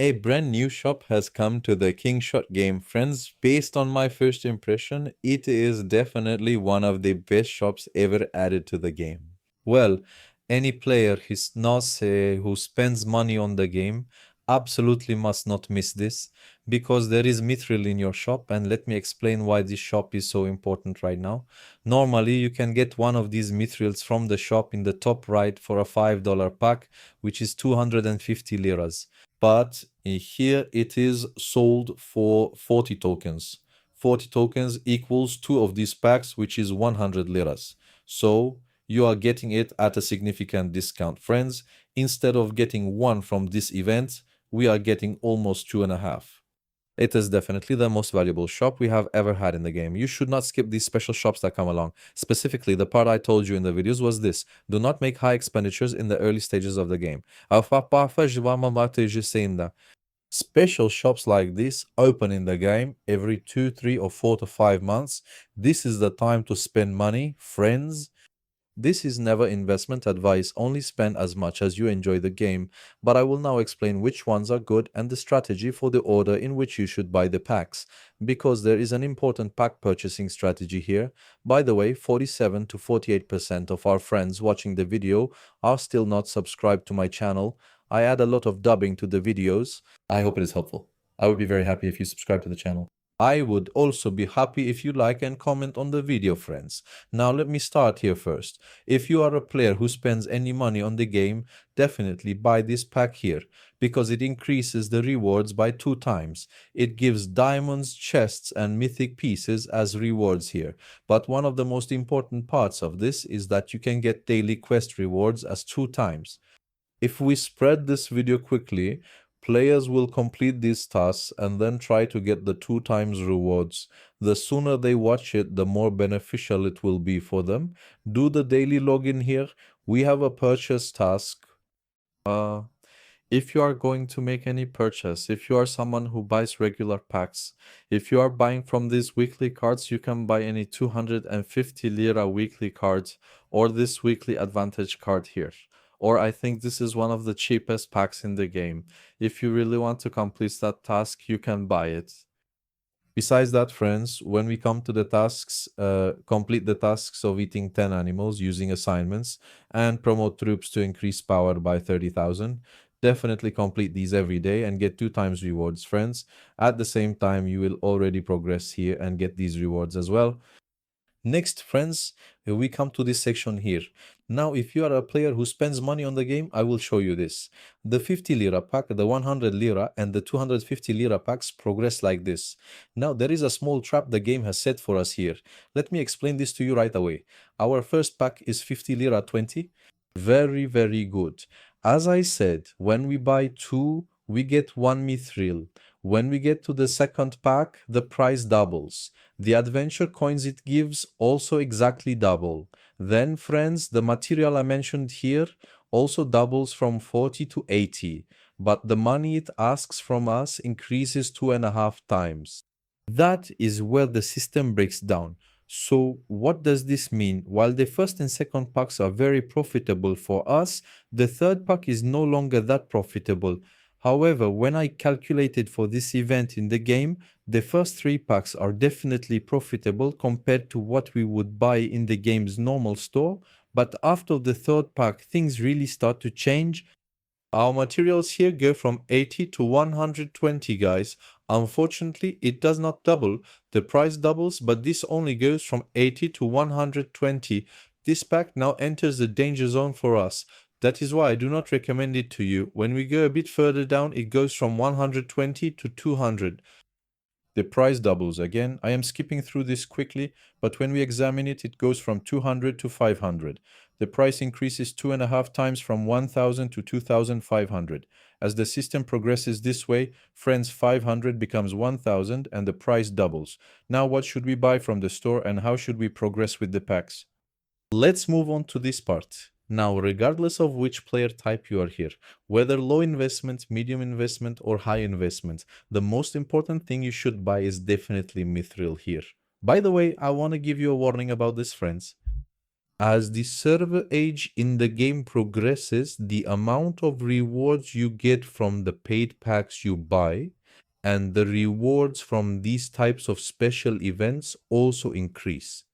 A brand new shop has come to the Kingshot game, friends. Based on my first impression, it is definitely one of the best shops ever added to the game. Well, any player who spends money on the game absolutely must not miss this because there is Mithril in your shop, and let me explain why this shop is so important right now. Normally, you can get one of these Mithrils from the shop in the top right for a $5 pack, which is 250 liras. But here it is sold for 40 tokens. 40 tokens equals two of these packs, which is 100 liras. So you are getting it at a significant discount, friends. Instead of getting one from this event, we are getting almost two and a half. It is definitely the most valuable shop we have ever had in the game. You should not skip these special shops that come along. Specifically, the part I told you in the videos was this: do not make high expenditures in the early stages of the game. Special shops like this open in the game every 2, 3, or 4 to 5 months. This is the time to spend money, friends. This is never investment advice, only spend as much as you enjoy the game, but I will now explain which ones are good and the strategy for the order in which you should buy the packs, because there is an important pack purchasing strategy here. By the way, 47 to 48% of our friends watching the video are still not subscribed to my channel. I add a lot of dubbing to the videos. I hope it is helpful. I would be very happy if you subscribe to the channel. I would also be happy if you like and comment on the video, friends. Now let me start here first. If you are a player who spends any money on the game, definitely buy this pack here, because it increases the rewards by 2 times. It gives diamonds, chests, and mythic pieces as rewards here. But one of the most important parts of this is that you can get daily quest rewards as 2 times. If we spread this video quickly, players will complete these tasks and then try to get the 2 times rewards. The sooner they watch it, the more beneficial it will be for them. Do the daily login here. We have a purchase task. If you are going to make any purchase, if you are someone who buys regular packs, if you are buying from these weekly cards, you can buy any 250 lira weekly cards or this weekly advantage card here. Or I think this is one of the cheapest packs in the game. If you really want to complete that task, you can buy it. Besides that, friends, when we come to the tasks, complete the tasks of eating 10 animals using assignments and promote troops to increase power by 30,000. Definitely complete these every day and get 2 times rewards, friends. At the same time, you will already progress here and get these rewards as well. Next, friends, we come to this section here. Now, if you are a player who spends money on the game, I will show you this. The 50 lira pack, the 100 lira, and the 250 lira packs progress like this. Now, there is a small trap the game has set for us here. Let me explain this to you right away. Our first pack is 50 lira 20. Very, very good. As I said, when we buy 2, we get 1 mithril. When we get to the second pack, the price doubles. The adventure coins it gives also exactly double. Then, friends, the material I mentioned here also doubles from 40 to 80, but the money it asks from us increases 2.5 times. That is where the system breaks down. So what does this mean? While the first and second packs are very profitable for us, the third pack is no longer that profitable. However, when I calculated for this event in the game, the first 3 packs are definitely profitable compared to what we would buy in the game's normal store, but after the third pack, things really start to change. Our materials here go from 80 to 120, guys. Unfortunately, it does not double. The price doubles, but this only goes from 80 to 120. This pack now enters the danger zone for us. That is why I do not recommend it to you. When we go a bit further down, it goes from 120 to 200. The price doubles again. I am skipping through this quickly, but when we examine it, it goes from 200 to 500. The price increases 2.5 times from 1,000 to 2,500. As the system progresses this way, friends, 500 becomes 1,000 and the price doubles. Now what should we buy from the store and how should we progress with the packs? Let's move on to this part. Now, regardless of which player type you are here, whether low investment, medium investment, or high investment, the most important thing you should buy is definitely Mithril here. By the way, I want to give you a warning about this, friends. As the server age in the game progresses, the amount of rewards you get from the paid packs you buy and the rewards from these types of special events also increase.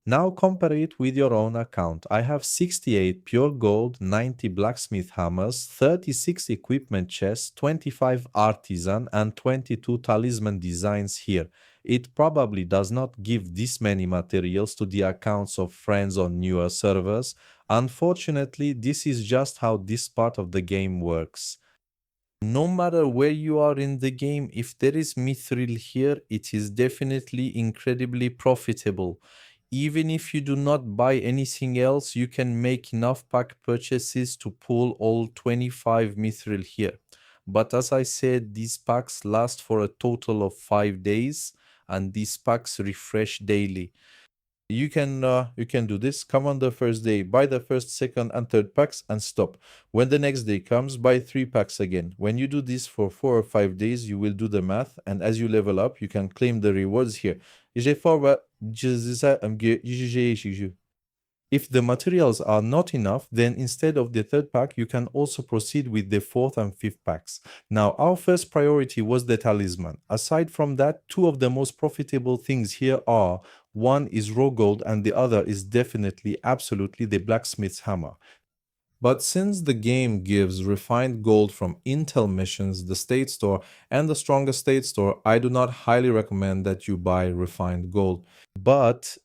Now compare it with your own account. I have 68 pure gold, 90 blacksmith hammers, 36 equipment chests, 25 artisan, and 22 talisman designs here. It probably does not give this many materials to the accounts of friends on newer servers. Unfortunately, this is just how this part of the game works. No matter where you are in the game, if there is mithril here, it is definitely incredibly profitable. Even if you do not buy anything else, you can make enough pack purchases to pull all 25 mithril here. But as I said, these packs last for a total of 5 days, and these packs refresh daily. You can do this. Come on the first day, buy the first, second, and third packs, and stop. When the next day comes, buy 3 packs again. When you do this for 4 or 5 days, you will do the math, and as you level up, you can claim the rewards here. If the materials are not enough, then instead of the third pack, you can also proceed with the fourth and fifth packs. Now, our first priority was the talisman. Aside from that, two of the most profitable things here are, one is raw gold and the other is definitely, absolutely the blacksmith's hammer. But since the game gives refined gold from Intel missions, the state store, and the strongest state store, I do not highly recommend that you buy refined gold. But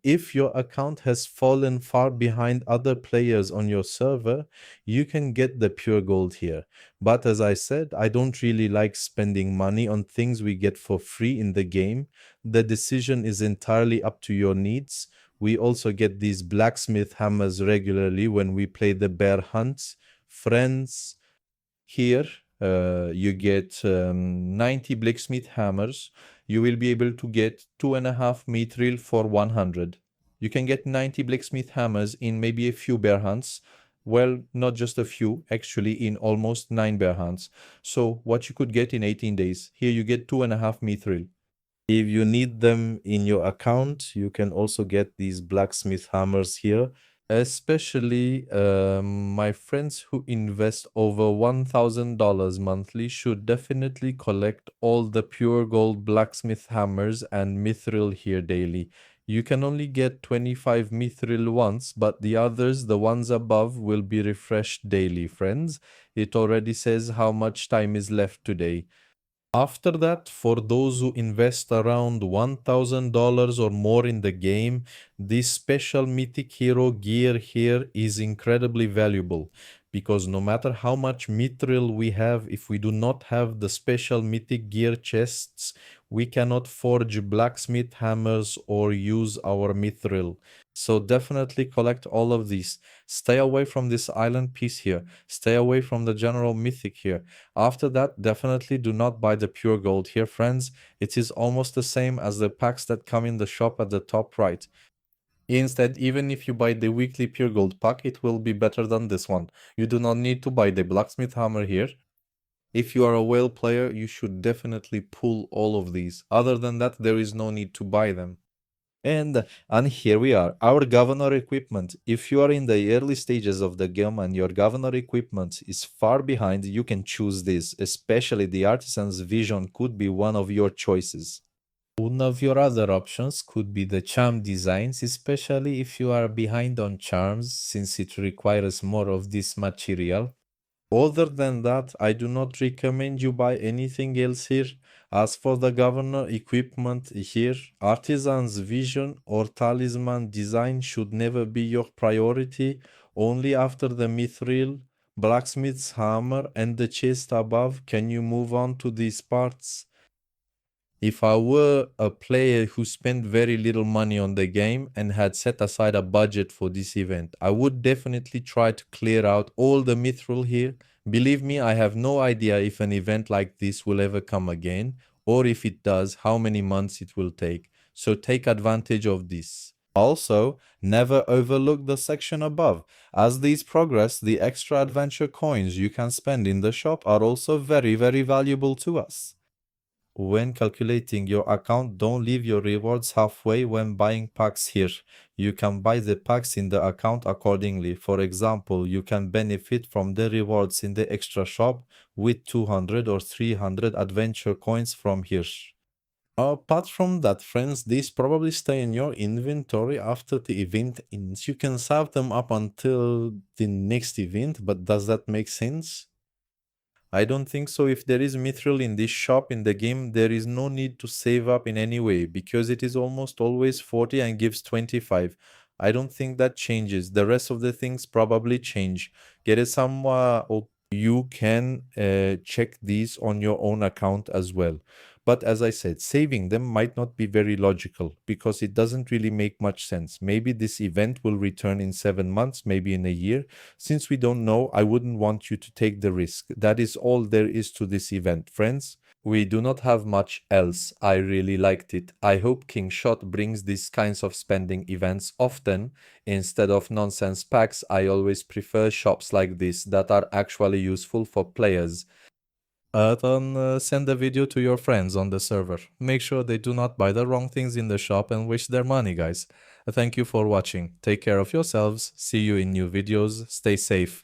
if your account has fallen far behind other players on your server, you can get the pure gold here. But as I said, I don't really like spending money on things we get for free in the game. The decision is entirely up to your needs. We also get these blacksmith hammers regularly when we play the bear hunts. Friends, here you get 90 blacksmith hammers. You will be able to get 2.5 mithril for 100. You can get 90 blacksmith hammers in maybe a few bear hunts. Well, not just a few, actually in almost 9 bear hunts. So what you could get in 18 days, here you get 2.5 mithril. If you need them in your account, you can also get these blacksmith hammers here. Especially my friends who invest over $1,000 monthly should definitely collect all the pure gold blacksmith hammers and mithril here daily. You can only get 25 mithril once, but the others, the ones above, will be refreshed daily, friends. It already says how much time is left today. After that, for those who invest around $1,000 or more in the game, this special mythic hero gear here is incredibly valuable, because no matter how much mithril we have, if we do not have the special mythic gear chests, we cannot forge blacksmith hammers or use our mithril. So definitely collect all of these. Stay away from this island piece here. Stay away from the general mythic here. After that, definitely do not buy the pure gold here, friends. It is almost the same as the packs that come in the shop at the top right. Instead, even if you buy the weekly pure gold pack, it will be better than this one. You do not need to buy the blacksmith hammer here. If you are a whale player, you should definitely pull all of these. Other than that, there is no need to buy them. And here we are, our governor equipment. If you are in the early stages of the game and your governor equipment is far behind, you can choose this. Especially the Artisan's Vision could be one of your choices. One of your other options could be the charm designs, especially if you are behind on charms, since it requires more of this material. Other than that, I do not recommend you buy anything else here. As for the governor equipment here, Artisan's Vision or Talisman design should never be your priority. Only after the Mithril, Blacksmith's Hammer, and the chest above can you move on to these parts. If I were a player who spent very little money on the game and had set aside a budget for this event, I would definitely try to clear out all the mithril here. Believe me, I have no idea if an event like this will ever come again, or if it does, how many months it will take. So take advantage of this. Also, never overlook the section above. As these progress, the extra adventure coins you can spend in the shop are also very, very valuable to us. When calculating your account, don't leave your rewards halfway when buying packs here. You can buy the packs in the account accordingly. For example, you can benefit from the rewards in the extra shop with 200 or 300 adventure coins from here. Apart from that, friends, these probably stay in your inventory after the event ends. You can save them up until the next event, but does that make sense? I don't think so. If there is mithril in this shop in the game, there is no need to save up in any way because it is almost always 40 and gives 25. I don't think that changes. The rest of the things probably change. Get it some you can check these on your own account as well. But as I said, saving them might not be very logical because it doesn't really make much sense. Maybe this event will return in 7 months, maybe in a year. Since we don't know, I wouldn't want you to take the risk. That is all there is to this event, friends. We do not have much else. I really liked it. I hope Kingshot brings these kinds of spending events often. Instead of nonsense packs, I always prefer shops like this that are actually useful for players. Then send the video to your friends on the server. Make sure they do not buy the wrong things in the shop and waste their money, guys. Thank you for watching. Take care of yourselves. See you in new videos. Stay safe.